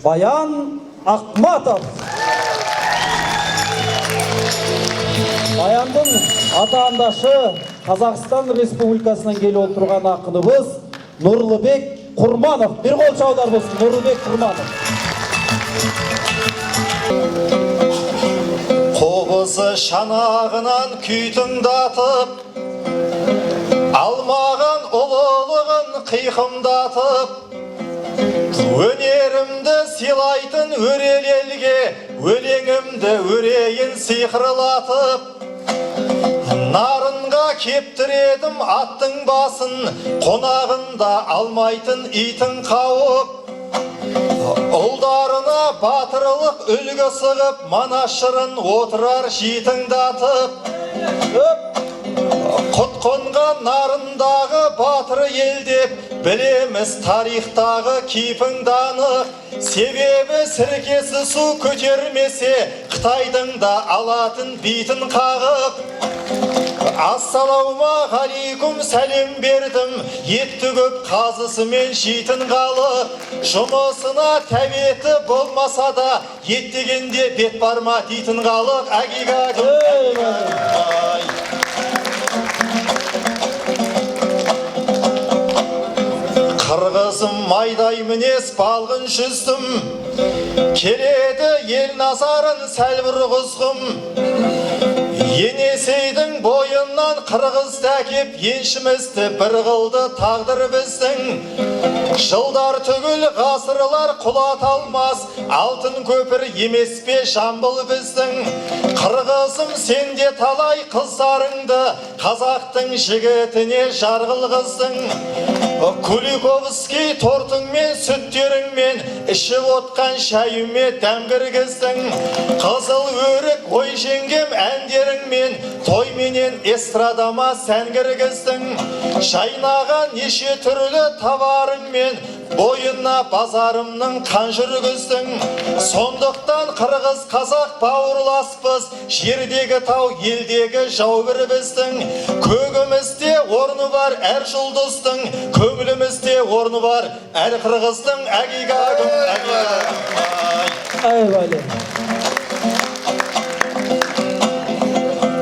Баян Ақматов. Баяндың атаандашы Қазақстан Республикасынан келіп отырған ақыныбыз Нұрлыбек Құрманов. Bir қол шаудар болсын, Нұрлыбек Құрманов. Қобызы шанағынан күй тыңдатып, алмаған ұлылығын қиқымдатып, өнерімді сыйлайтын өрел елге, өлеңімді өрейін сиқырлатып, нарынға кептіредім аттың басын, қонағында алмайтын итің қауып, ұлдарына батырлық үлгі сығып, манашырын отырар житыңдатып, құт қонған нарындағы батыр елдеп, білеміз тарихтағы кейпіңді анық. Себебі сіркесі су көтермесе, Қытайдың да алатын битін қағып. Ассалаумағалейкум сәлем бердім, етті көп қазысымен жейтін қалық. Жұмысына тәбеті болмаса да, еттегенде бет барма дейтін қалық. Қырғызым майдай мінез балғын жүздім, келеді ел назарын сәл бұрғызғым. Енесейдің бойынан қырғыз тәкеп, еншімізді бір қылды тағдыр біздің. Жылдар түгіл ғасырлар құлат алмас, алтын көпір емес пе Жамбыл біздің. Қырғызым сенде талай қыздарыңды, қазақтың жігітіне жарғыл қыздың. Куликовский тортыңмен, сүттеріңмен, ішіп отқан шайыме дәм кіргіздің. Қызыл өрік ой жеңгем әндеріңмен, тойменен эстрадама сән кіргіздің. Жайнаған неше түрлі таварыңмен, бойына базарымның қан жүргіздің. Сондықтан қырғыз қазақ бауырласпыз, жердегі тау елдегі жау бір біздің. Көгімізде орны бар әр жұлдыздың, көңілімізде орны бар әр қырғыздың.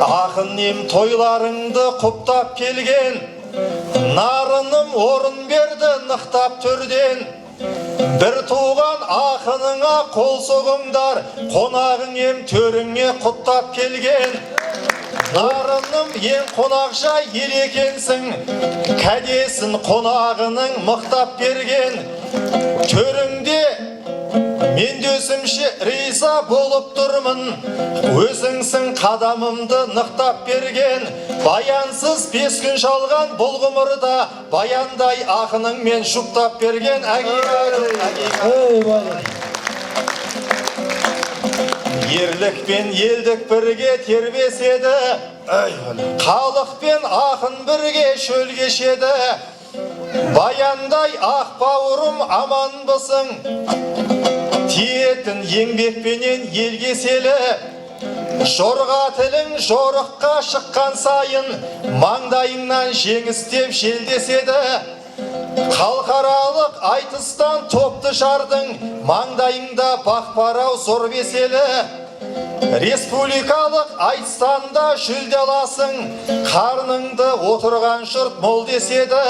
Ақын ем тойларыңды құптап келген, нарыным орын берді нықтап түрден. Бір туған ақыныңа қол соғыңдар, қонағың ем төріңе құттап келген. Нарыным ең қонақжа ел екенсің, кәдесін қонағының мықтап берген. Төріңде мен дөсімше риза болып тұрмын, өзіңсің қадамымды нықтап берген. Баянсыз 5 күн жалған бұл ғұмырда, баяндай ақыныңмен жұптап берген. Ерлік пен елдік бірге тербеседі, халық пен ақын бірге шөл кешеді. Баяндай ақ бауырым аманбысың, тиетін еңбекпенен ел кеселі. Жорға тілің жорыққа шыққан сайын, маңдайыңнан жеңістеп желдеседі. Халықаралық айтыстан топты жардың, маңдайыңда бақпарау зор беселі. Республикалық айтыстанда жүлде аласың, қарныңды отырған жұрт мол деседі.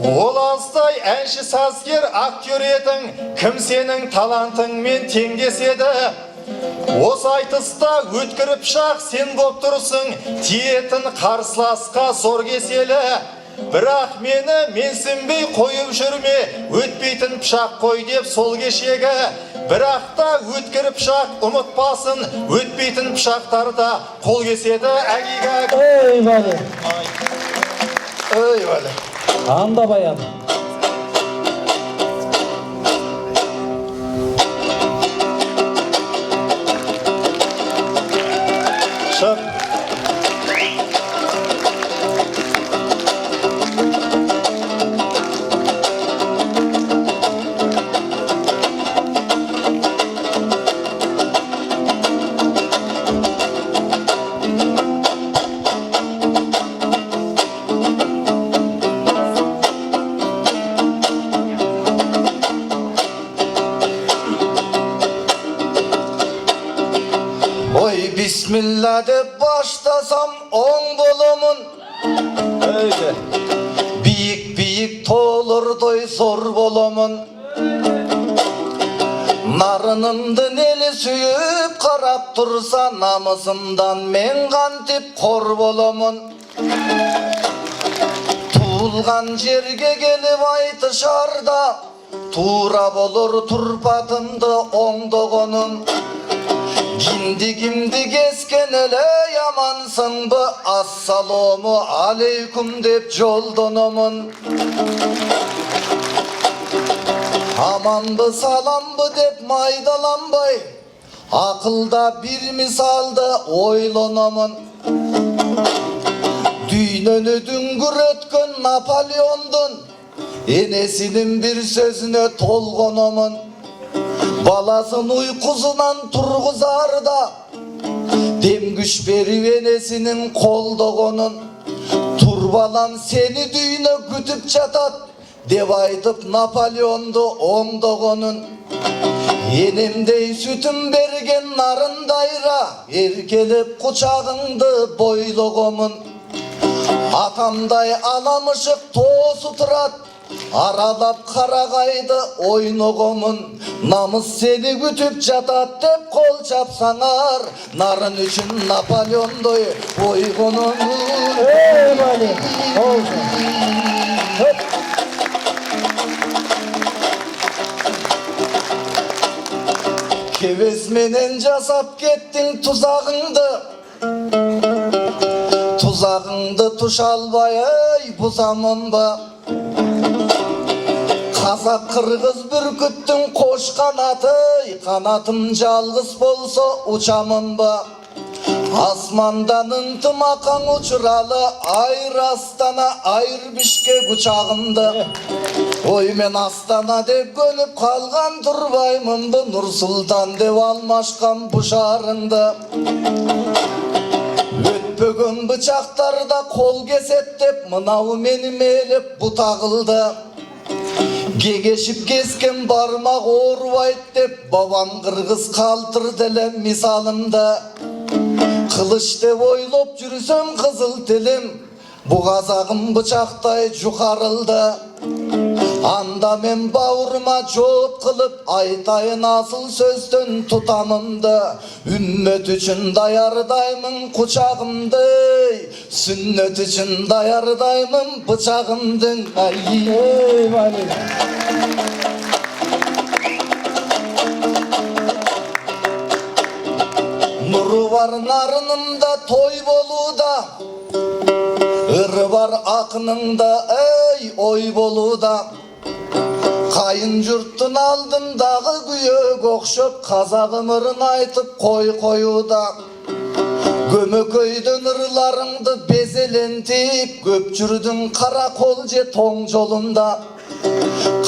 Ол аздай әнші сазгер актер едің, кім сенің талантыңмен теңдеседі. Осы айтыста өткіріп шақ сен боп тұрсың, тиетін қарсыласқа зор кеселі. Бірақ мені менсінбей қойып жүрме, өтпейтін пышақ қой деп сол кешегі. Бірақ та өткір пышақ ұмытпасын, өтпейтін пышақтарда қол кеседі. Анда баян. Шық. Bismillah деп başlasam oң bolomун. Öyle. Biyik tolurdoy zor bolomун. Narınımdı neli suyup karap tursa namısımdan men kantip kor bolomун. Tuğulgan jerge gelip aytışarda tuğra bolur turpatımdı oңdogonum. Kimdi kesken ele yamansın bu assalomu aleykum dep joldonomun. Amanbı salambı dep maydalanbay akılda bir misalda oylonomun. Düynönü düngür ötkön Napoleondun enesinin bir sözüne tolgonomun. Balasın uykusundan turguzar da dem güç berip enesinin koldogonun. Turbalan seni düğüne kütüp çatat dep aytıp Napoleondu oңdogonun. Enemdey sütüm bergen narındayra erkelep kuçağыңды boylogomun. Atamday alamışık toğusu turat aralap karagaydı oynogomun. Namız seni kütüp jatat dep kol çapsaңар nарын üçün Napoleondoy oygonun. Ey bali. Olsun. Hop. Keves menen jasap kettin tuzağыңды. Tuzağыңды tuş albay buzamın ba. Kazak kırgız bürküttün koş kanatı, kanatım жалгыз bolsa uçamın ba. Asmandan ıntımakan uçuralı, ayr Astana, ayr Bişkek uçağımdı. Oy men Astana dep könüp kalgan turbaymın bu, Nur Sultan dep almaşkan bu şarыңды. Ötpөгөн bıçaktarda kol keset dep, mınau meni melep bu tağıldı. Gegeşip kesken barmak orubayt dep, babam kırgız kaltır dele misalımda. Kılıç dep oylop жүрсөm kızıl tilim, bu kazağım bıçaktay jukarıldı. Anda men bavurma жооп kılıp aytayın asıl sözdön tutamımdı. Ümmet üçün dayardaymın kuçağımdı, sünnet üçün dayardaymın bıçağımdın. Ey bali. Nuru var narınımda toy boluda, ırı var akınımda ey oy boluda. Kayın jurttun aldınдағы kүйök okşop kazağım ırın aytıp koy koyuda. Gömököydön ırlarыңды bezelentip köp жүрдүң karakol je toң jolunda.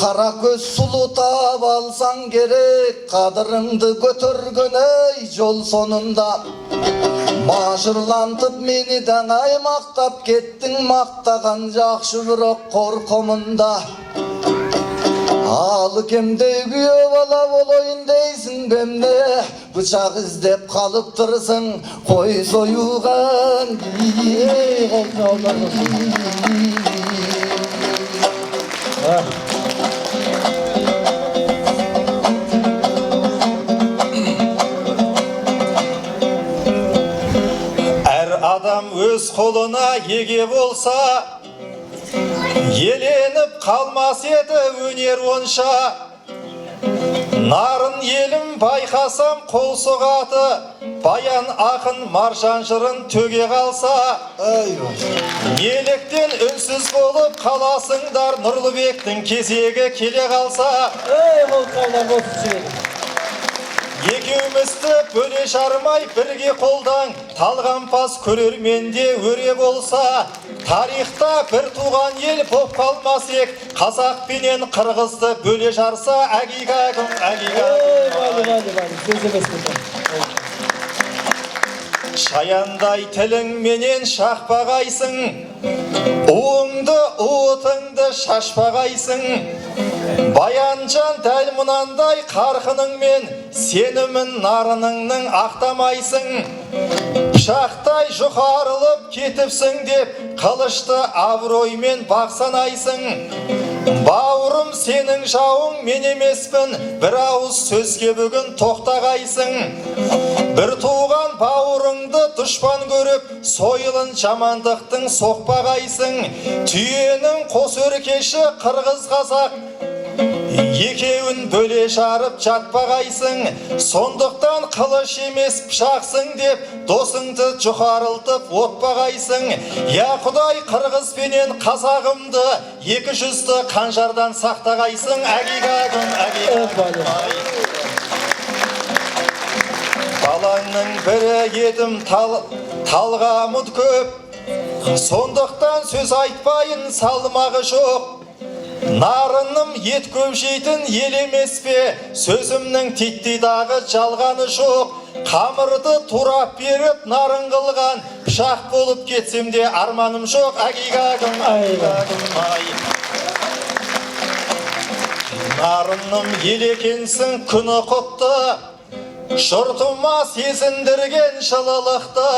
Kara göz sulu taap alsan gerek, kadırыңды götörgön ey jol sonunda. Maşırlantıp meni dangay maktap kettin, maktagan jakşı birok korkomunda. Alı kemde güyo bala boloyun deysin bemne, bıçak izdep kalıp tırsın koy soyuğan. Ey kolçağlar olsun. Ha. Adam öz koluna ege bolsa, еленіп қалмас еді өнер онша. Нарын елім байқасам қол соғаты, баян ақын маржан жырын төге қалса. Мелектен үнсіз болып қаласыңдар, Нұрлыбектің кезегі келе қалса. Ey kolçağlar olsun. Екеумізді бөле жармай бірге қолдан, талғампаз көрерменде өре болса. Тарихта бір туған ел боп қалмас ек, қазақ пенен қырғызды бөле жарса, әгигагым, әгигагым. Bali, söz emesmeden. Шаяндай тілің менен шақпағайсың, уыңды уытыңды шашпағайсың. Баянжан дәл мұнандай қарқыныңмен сенімін нарыныңның ақтамайсың. Пышақтай жұқарылып кетіпсің деп қылышты абыроймен бақсанайсың. Бауырым сенің жауың мен емеспін, бір ауыз сөзге бүгін тоқтағайсың. Бір туған бауырыңды дұшпан көріп, сойылын жамандықтың соқпағайсың. Түйенің қос өркеші қырғыз қазақ, екеуін бөле жарып жатпағайсың. Сондықтан қылыш емес пышақсың деп досыңды жұқарылтып отпағайсың. Я Құдай, қырғызбенен қазағымды екі жүзді қанжардан сақтағайсың. Әгигагым, әгигагым. Балаңның бірі едім, талғамыд көп, сондықтан сөз айтпайын, салмағы жоқ. Нарыным ет көп жейтін ел емес пе, сөзімнің титтейдағы жалғаны жоқ. Қамырды турап беріп нарын қылған, пышақ болып кетсем де арманым жоқ. Әгигагым, әгигагым, нарыным ел екенсің күні құтты, жұртыма сезіндірген жылылықты.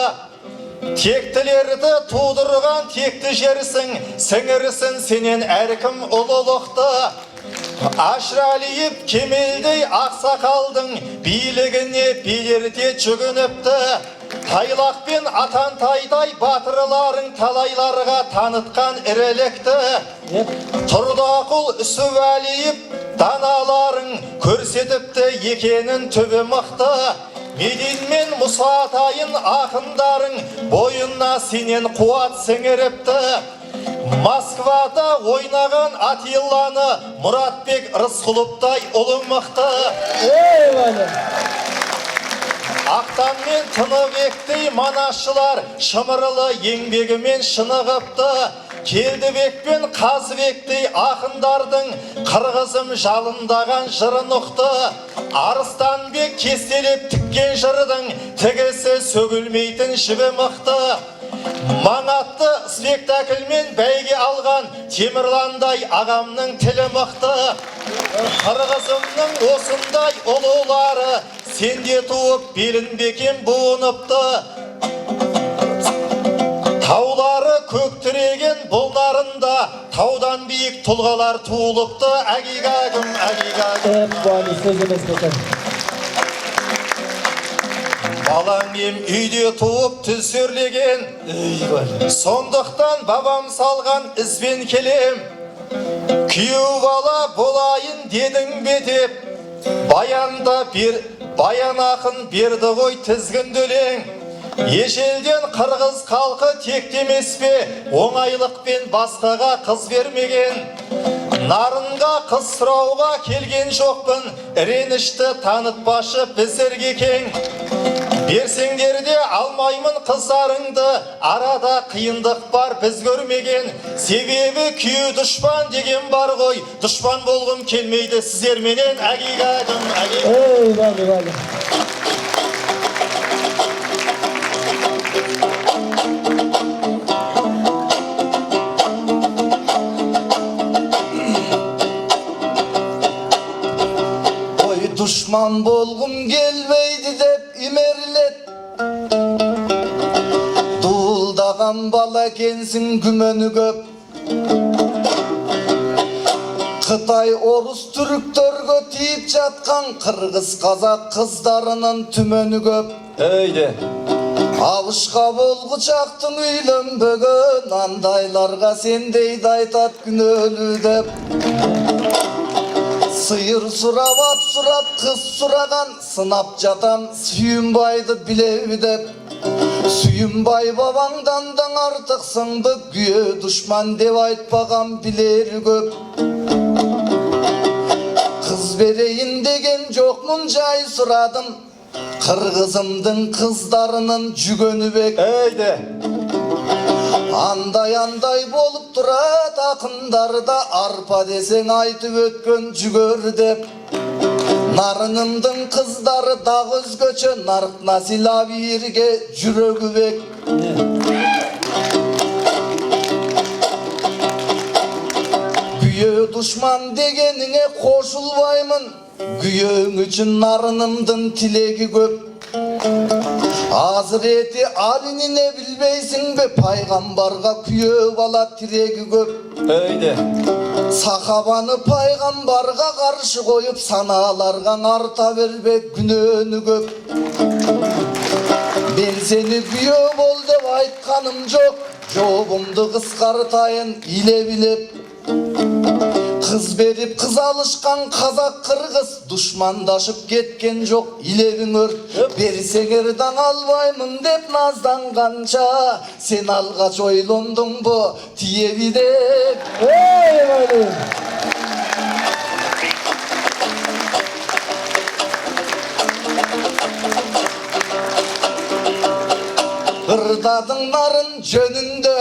Тектілерді тудырған текті жерсің, сіңірсін сенен әркім ұлылықты. Ашралиып кемелдей ақсақалдың билігіне билерде жүгініпті. Тайлақпен атантайдай батырларың талайларға танытқан ірілікті. Тұрдақұл Үсуәлиіп даналарың көрсетіпті екенін түбі мықты. Медин мен Мұсатайын ақындарың бойына сенен қуат сіңіріпті. Москвада ойнаған Атилланы Мұратбек Рысқұловтай ұлың мықты. Ақтан мен Тыныбектей манашылар шымырлы еңбегімен шынығыпты. Келдібек пен Қазыбектей ақындардың қырғызым жалындаған жырын ұқты. Арыстанбек кестелеп тіккен жырдың тігісі сөгілмейтін жібі мықты. Маңатты спектакльмен бәйге алған Темірландай ағамның тілі мықты. Қырғызымның осындай ұлылары сенде туып белін бекем буыныпты. Таулары көктіреген бұл нарында таудан биік тұлғалар туылыпты. Әгигагым, әгигагым. Балаң ем үйде туып түзерлеген, сондықтан бабам салған ізбен келем. Күйеу бала болайын дедің бе деп, баян ақын берді ғой тізгінді. Ежелден қырғыз халқы тектемес пе, оңайлықпен басқаға қыз бермеген. Нарынға қыз сұрауға келген жоқпын, ренішті танытпашы біздерге кең. Берсеңдер де алмаймын қыздарыңды, арада қиындық бар біз көрмеген. Себебі күйеу дұшпан деген бар ғой, дұшпан болғым келмейді сіздерменен. Әгигагым, әгигагым. Düşman bolgum gelmeydi dep imerilет. Duuldagan bala kensin gümönü köp. Kıtay, Orus, Türktörgö tiyip жатқан Kırgız, Kazak kızlarının tümönü köp. Öyle. Alışqa bolguçaktın üylönbögön, andaylarga sendeydi aytat günölü dep. Sıyır surap kız suragan, sınap jatan Sүйүнбайды bilevi dep. Sүйүнбай babаңdandan artıksыңды, güye düşman dep айтпаган bileri köp. Kız bereyin degen jokmun jay suradım, Kırgızımdın kızlarının jügönü bek. Öyle. Андай bolup turat akındarda, arpa deseng aytıp ötkön jügör dep. Narınımdın kızları dağ özgöçö, narık nasila birge jürögü bek. күйөө душман дегениңе кошулбаймын, күйөөң үчүн нарынымдын тилеги көп. Азырети Алинине билбейсиң бе, пайгамбарга күйөө бала тиреги көп. Öyle. Сахабаны пайгамбарга каршы коюп, санааларга арта бербе, күнөөнү көп. Мен сени күйөө бол деп айтканым жок, жообумду кыскартайын илеп-илеп. Кыз берип кыз алышкан казак кыргыз, душмандашып кеткен жок илебиң өрт. Берсеңер даң албаймын деп назданганча, сен алгач ойлондуңбу тиеби деп. Ырдадың нарын жөнүндө,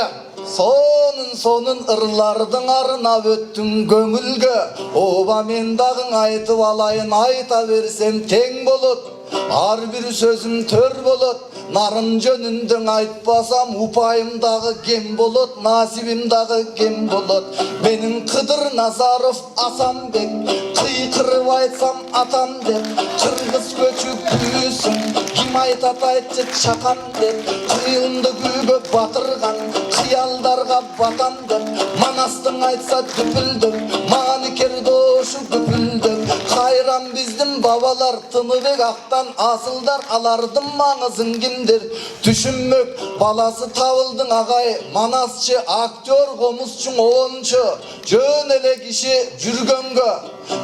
сонун ырлардың арына өттүң көңүлгө. Оба мен дагың айтып алайын, айта берсем тең болот, ар бир сөзүм төр болот. Нарын жөнүндө айтпасам упайым дагы кем болот, насибим дагы кем болот. Менин Кыдыр Назаров Асанбек, кыйкырып айтсам атам деп, кыргыз көчү күйсүн, ким айтат айтчы чакан деп, кыйылымды күйгө батырган, кыялдарга батам деп, Манастың айтса дүпүлдөп, Маникер дошу күпүлдөп. Кайран биздин бабалар, Тыныбек Актан асылдар, алардын маңызын кимдер түшүнмөк. Баласы табылдың агай, Манасчы, актер, комузчу, оончу, жөн эле киши жүргөнгө.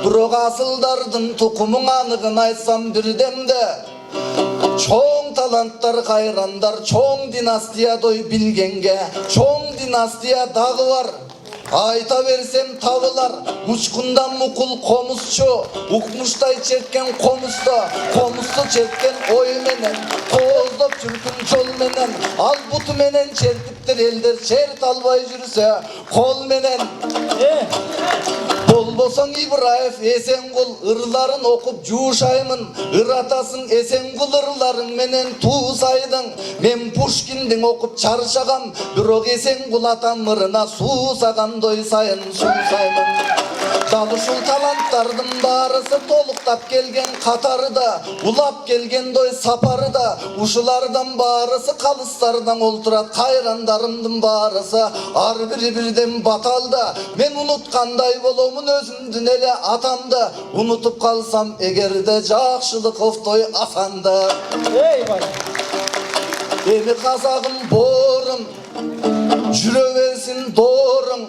Бирок асылдардын тукумун аныгын айтсам бирдемде, чоң таланттар, кайрандар, чоң династиядой билгенге, чоң династия дагы бар. Айта берсем табылар, учкундан мукул комузчу, укмуштай черткен комузда, комузду черткен ой менен, кооздоп жүркүн жол менен, ал буту менен чертиптер элдер черт албай жүрсө, кол менен. Болбосоң Ибраев Эсенгул, ырларын окуп жуушаймын, ыр атасың Эсенгул ырларың менен туусайдың. Мен Пушкиндин окуп чарчагам, бирок Эсенгул атам ырына суусагандой сайын сунсаймын. Дал ушул таланттардын баарысы толуктап келген катарыда, улап келгендой сапарыда, ушулардан баарысы калыстардан олтурат, кайрандарымдын баарысы ар бири бирден баталда. Мен унуткандай боломун өзүмдүн эле атамды, унутуп калсам эгерде Жакшылыковдой Асанды. Эми казагым боорум, жүрө берсин дооруң.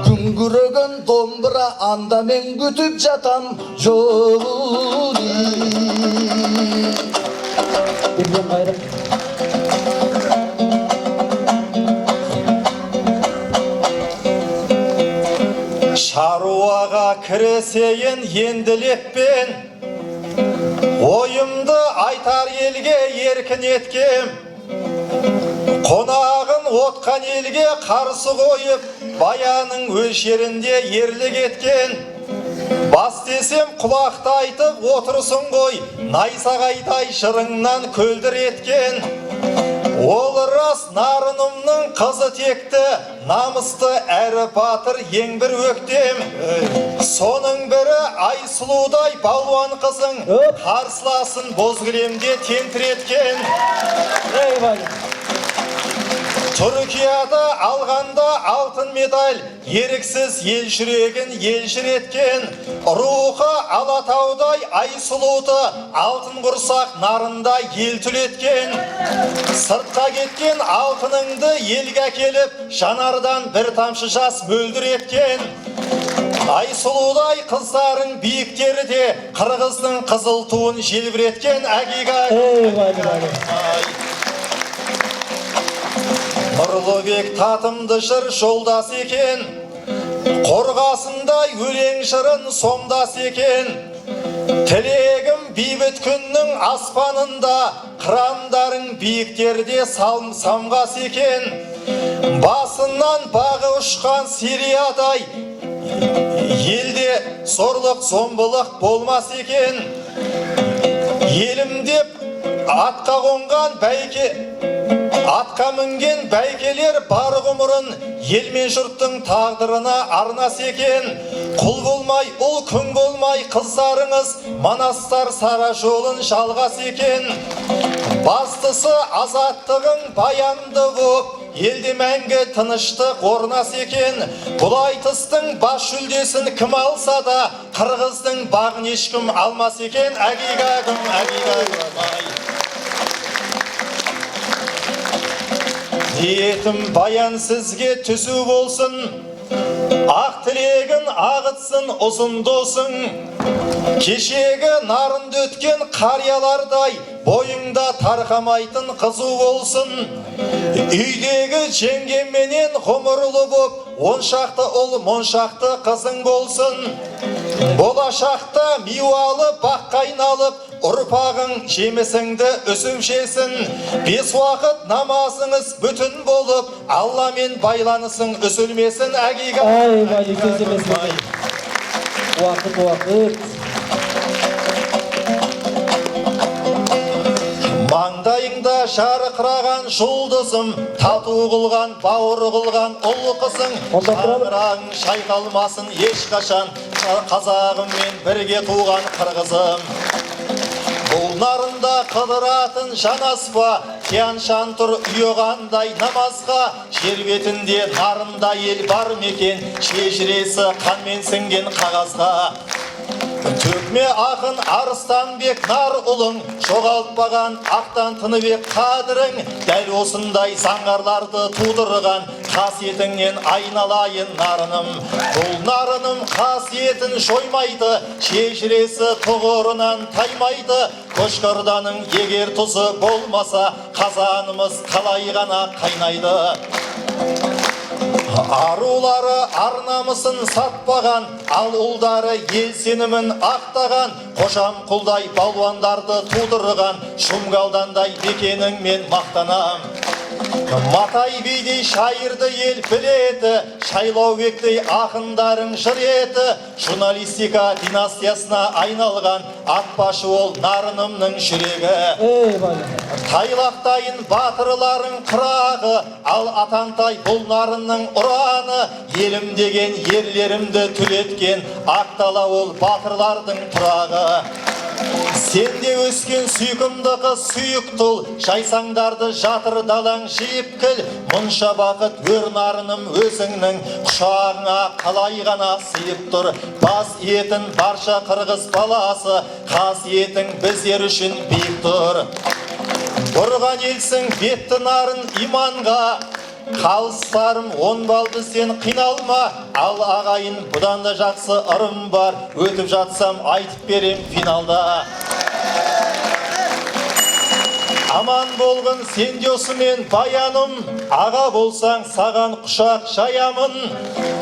Күнгүрөгөн домбура, анда мен күтүп жатам жоли. Шаруаға кіресейін енділеппен, ойымды айтар елге еркін еткем. Қонағын отқан елге қарсы қойып, баяның өлшерінде ерлік еткен. Бас десем құлақты айтып отырсын ғой, найсағайдай жырыңнан көлдір еткен. Ол рас нарынымның қызы текті, намысты әрі батыр ең бір өктем. Соның бірі Айсұлудай балуан қызың, қарсыласын бозгілемде тентіреткен. Түркияда алғанда алтын медаль, еріксіз ел жүрегін елжіреткен. Рухы Алатаудай Айсұлуды, алтын құрсақ нарында ел түлеткен. Сыртқа кеткен алтыныңды елге әкеліп, жанардан бір тамшы жас мөлдір еткен. Айсұлудай қыздарың биіктері де, қырғыздың қызыл туын желбіреткен әгиға. Нұрлыбек татымды жыр жолдас екен, қорғасындай өлең жырын сомдас екен. Тілегім бейбіт күннің аспанында, қырандарың биіктерде самғас екен. Басынан бағы ұшқан Сириядай, елде сорлық зомбылық болмас екен. Елім деп атқа қонған бәйге Атқа мінген бәйгелер бар ғұмырын ел мен жұрттың тағдырына арнас екен. Құл болмай, ұл күң болмай, қыздарыңыз манастар сара жолын жалғас екен. Бастысы азаттығың баянды боп, елде мәңгі тыныштық орнас екен. Бұл айтыстың бас жүлдесін кім алса да, қырғыздың бағын ешкім алмас екен. Әгигагым, әгигагым ай. Ниетім баян сізге түсу болсын, ақ тілегін ағытсын ұзын досың. Кешегі нарынды өткен қариялардай бойыңда тарқамайтын қызу болсын. Үйдегі жеңгеменен ғұмырлы боп, оншақты ұл моншақты қызың болсын. Болашақта миуалы баққа айналып, ұрпағың жемісіңді үсіп жесін. 5 уақыт намазыңыз бүтін болып, Алламен байланысың үзілмесін. Әгига Ай, вали, көземесін. Уақыт. Маңдайыңда жарқыраған жұлдызым, тату қылған, бауыр қылған ұл қызың. Шаңырағың шайқалмасын ешқашан, қазағыммен бірге туған қырғызым. Бұл нарында қыдыратын жанаспа, Тиян-шан тұр ұйығандай намазға. Жер бетінде нарында ел бар мекен, шежіресі қанмен сіңген қағазға. Төкме ақын Арыстанбек нар ұлың, жоғалтпаған ақтан Тыныбек қадірің. Дәл осындай заңғарларды тудырған, қасиетіңнен айналайын нарыным. Бұл нарыным қасиетін жоймайды, шежіресі тұғырынан таймайды. Көшкірданың егер тұзы болмаса, қазанымыз қалай ғана қайнайды. Арулары арнамысын сатпаған, ал ұлдары ел сенімін ақтаған. Қожам құлдай балуандарды тудырған, Шумгалдандай бекеніңмен мақтанам. Матай бидей шайырды ел білеті, Шайлаубектей ақындарың жыр еті. Журналистика династиясына айналған, атбашы ол нарынымның жүрегі. Тайлақтайын батырларың қырағы, ал атантай бұл нарынның ұраны. Елім деген ерлерімді түлеткен, ақтала ол батырлардың тұрағы. Сенде өскен сүйкімді қыз сүйік тұл, жайсаңдарды жатыр далаң жиып кіл. Мұнша бақыт өр нарыным өзіңнің, құшағыңа қалай ғана сыйып тұр. Бас етін барша қырғыз баласы, қасиетің біздер үшін биік тұр. Бұрған елсің бетті нарын иманға, қалыстарым он балды сен қиналма. Ал ағайын бұдан да жақсы ырым бар, өтіп жатсам айтып берем финалда. Аман болғын сен досымен баяным, аға болсаң саған құшақ жаямын.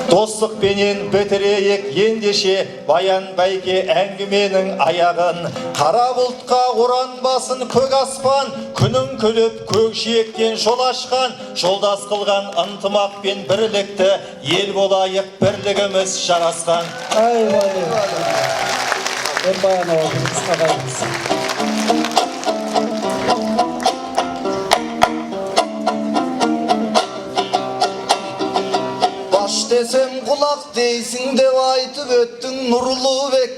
Достықпенен бітірейік ендеше, баян бәйге әңгіменің аяғын. Қара бұлтқа оранбасын көк аспан, күнің күліп көкжиектен жол ашқан. Жолдас қылған ынтымақ пен бірлікті, ел болайық бірлігіміз жарасқан. Ай, вали. Бір баян ауыз, ағайымыз. Десем құлақ дейсің деп айтып өттің нұрлы бек.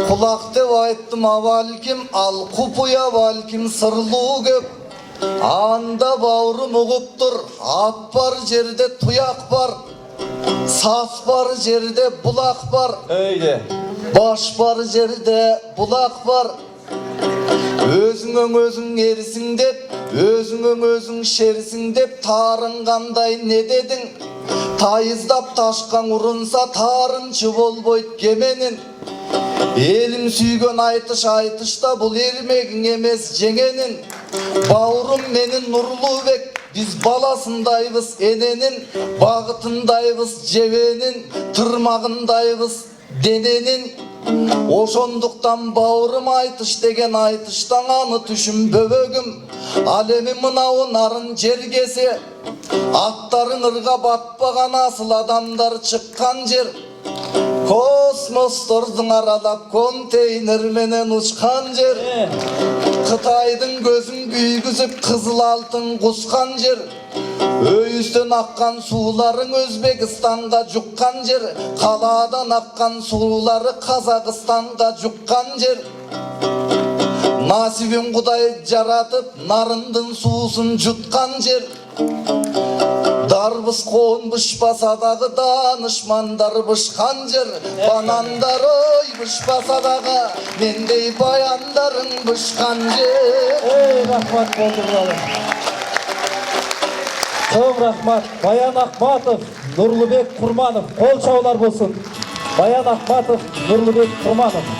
Құлақ деп айттым авалким, ал құпия балким сырлы көп. Анда бауырым ұғып тұр, ат бар жерде тұяқ бар, сас бар жерде бұлақ бар, баш бар жерде бұлақ бар. Өзіңің өзің ерсің деп, өзіңің өзің шерсің деп, тарынғандай не дедің? Тайыздап ташқан ұрынса тарыншы болбойт кеменін. Елім сүйген айтышта бұл ермегің емес жеңенін. Бауырым менің нұрлы бек, біз баласындайбыз ененін. Бағытындайбыз жебенін, тұрмағындайбыз дененін. Ошондуктан бауырым айтыш деген айтыштан аны түшім бөбөгім. Алеми мынау нарын жергесе, аттарың ырға батпаған асыл адамдар шыққан жер. Космостордың аралап контейнер менен учкан жер, Кытайдың көзін күйгізіп қызыл алтын қусқан жер, Өйістен аққан суларың Өзбекстанға жұққан жер, Қаладан аққан сулары Қазақстанға жұққан жер. Насибин Құдай жаратып, нарындың суысын жұтқан жер. Дарбыз қонбыш басадағы данышмандар бышқан жер. Банандар ой бышпасадағы мендей баяндарың бышқан жер. Рахмат болдыралы. Көп рахмат. Баян Ахматов, Нұрлыбек Құрманов. Қол чаулар болсын. Баян Ахматов, Нұрлыбек Құрманов.